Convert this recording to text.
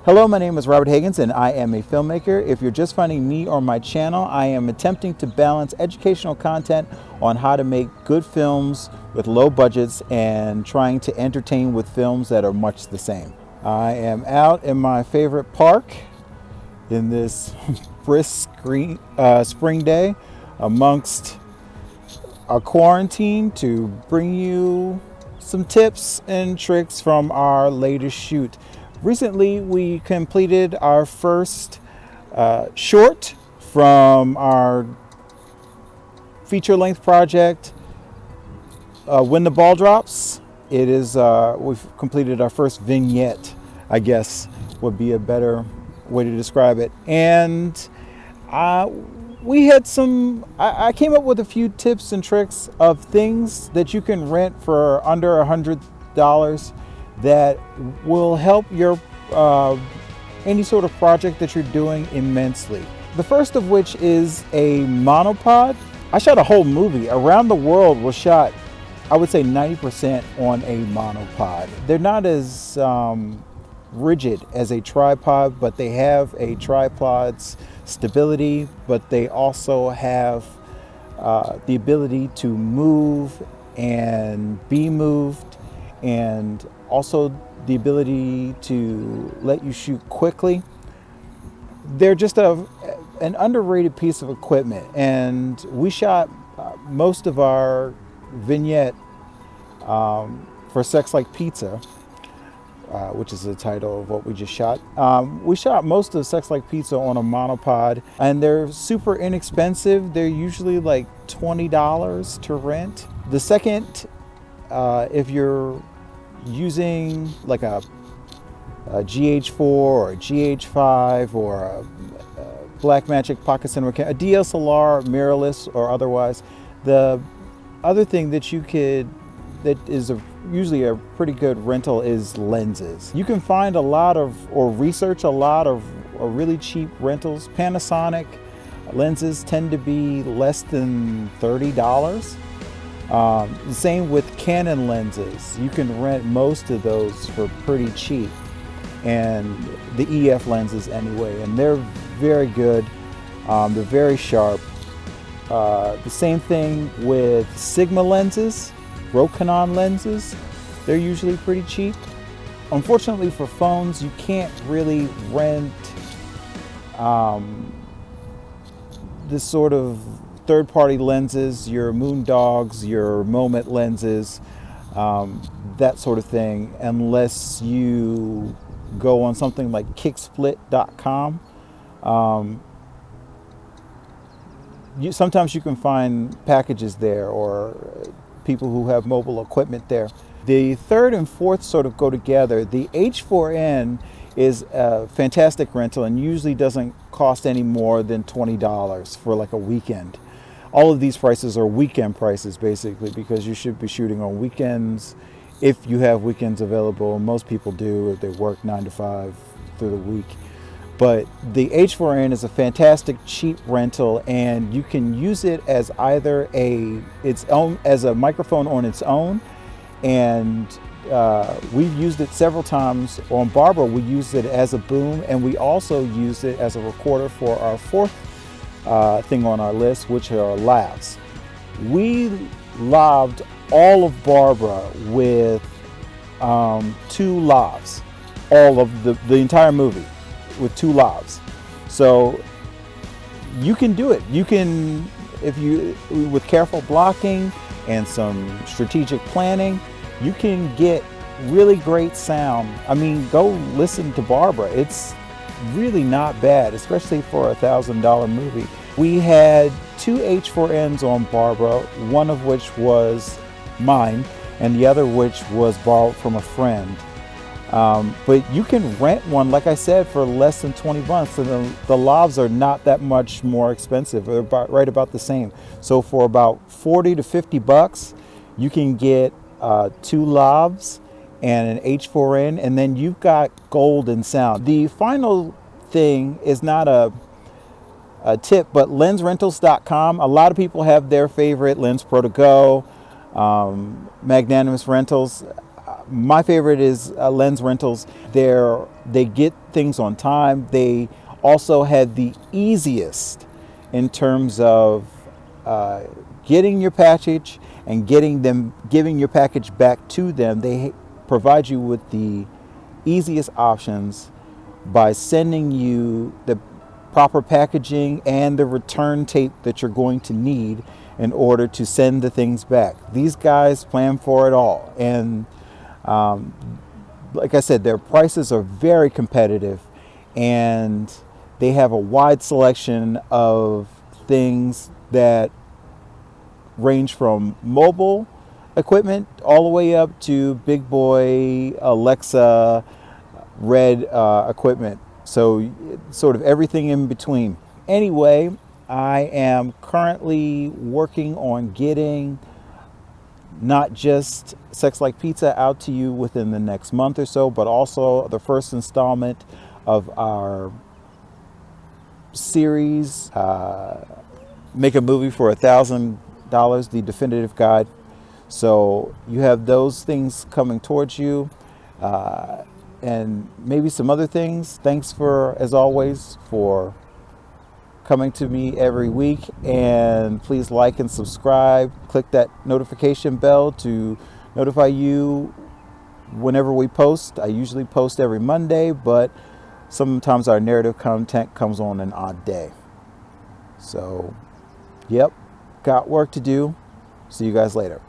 Hello, my name is Robert Higgins and I am a filmmaker. If you're just finding me or my channel, I am attempting to balance educational content on how to make good films with low budgets and trying to entertain with films that are much the same. I am out in my favorite park in this brisk spring day amongst a quarantine to bring you some tips and tricks from our latest shoot. Recently, we completed our first short from our feature-length project, When the Ball Drops. It is we've completed our first vignette, I guess would be a better way to describe it. And we had I came up with a few tips and tricks of things that you can rent for under $100 that will help your any sort of project that you're doing immensely. The first of which is a monopod. I shot a whole movie. Around the World was shot, I would say 90% on a monopod. They're not as rigid as a tripod, but they have a tripod's stability, but they also have the ability to move and be moved, and also the ability to let you shoot quickly. They're just an underrated piece of equipment, and we shot most of our vignette for Sex Like Pizza, which is the title of what we just shot. We shot most of Sex Like Pizza on a monopod, and they're super inexpensive. They're usually like $20 to rent. The second, if you're using like a GH4 or a GH5 or a Blackmagic Pocket Cinema camera, a DSLR, mirrorless or otherwise, the other thing that is usually a pretty good rental is lenses. You can find a lot of, or research a lot of really cheap rentals. Panasonic lenses tend to be less than $30. The same with Canon lenses. You can rent most of those for pretty cheap, and the EF lenses anyway, and they're very good. They're very sharp. The same thing with Sigma lenses, Rokinon lenses. They're usually pretty cheap. Unfortunately for phones, you can't really rent this sort of third-party lenses, your Moondogs, your Moment lenses, that sort of thing, unless you go on something like kicksplit.com. Sometimes you can find packages there, or people who have mobile equipment there. The third and fourth sort of go together. The H4n is a fantastic rental and usually doesn't cost any more than $20 for like a weekend. All of these prices are weekend prices, basically, because you should be shooting on weekends if you have weekends available. Most people do if they work 9 to 5 through the week. But the H4n is a fantastic cheap rental, and you can use it as either as a microphone on its own, and we've used it several times on Barbara. We used it as a boom, and we also used it as a recorder for our fourth thing on our list, which are lavs. We laved all of Barbara with 2 lavs, all of the entire movie with 2 lavs. So you can do it. You can, with careful blocking and some strategic planning, you can get really great sound. I mean, go listen to Barbara. It's really not bad, especially for a $1,000 movie. We had 2 H4Ns on Barbara, one of which was mine and the other which was borrowed from a friend. But you can rent one, like I said, for less than 20 bucks, and the lavs are not that much more expensive. They're right about the same. So for about 40 to 50 bucks, you can get 2 lavs and an H4n, and then you've got golden sound. The final thing is not a tip, but lensrentals.com. A lot of people have their favorite Lens Pro to Go, Magnanimous Rentals. My favorite is Lens Rentals. They get things on time. They also have the easiest in terms of getting your package and giving your package back to them. They provide you with the easiest options by sending you the proper packaging and the return tape that you're going to need in order to send the things back. These guys plan for it all. And like I said, their prices are very competitive, and they have a wide selection of things that range from mobile equipment all the way up to big boy Alexa Red equipment. So sort of everything in between. Anyway, I am currently working on getting not just Sex Like Pizza out to you within the next month or so, but also the first installment of our series, Make a Movie for $1,000, the definitive guide. So you have those things coming towards you, and maybe some other things. Thanks for, as always, for coming to me every week, and please like and subscribe. Click that notification bell to notify you whenever we post. I usually post every Monday, but sometimes our narrative content comes on an odd day. So, yep, got work to do. See you guys later.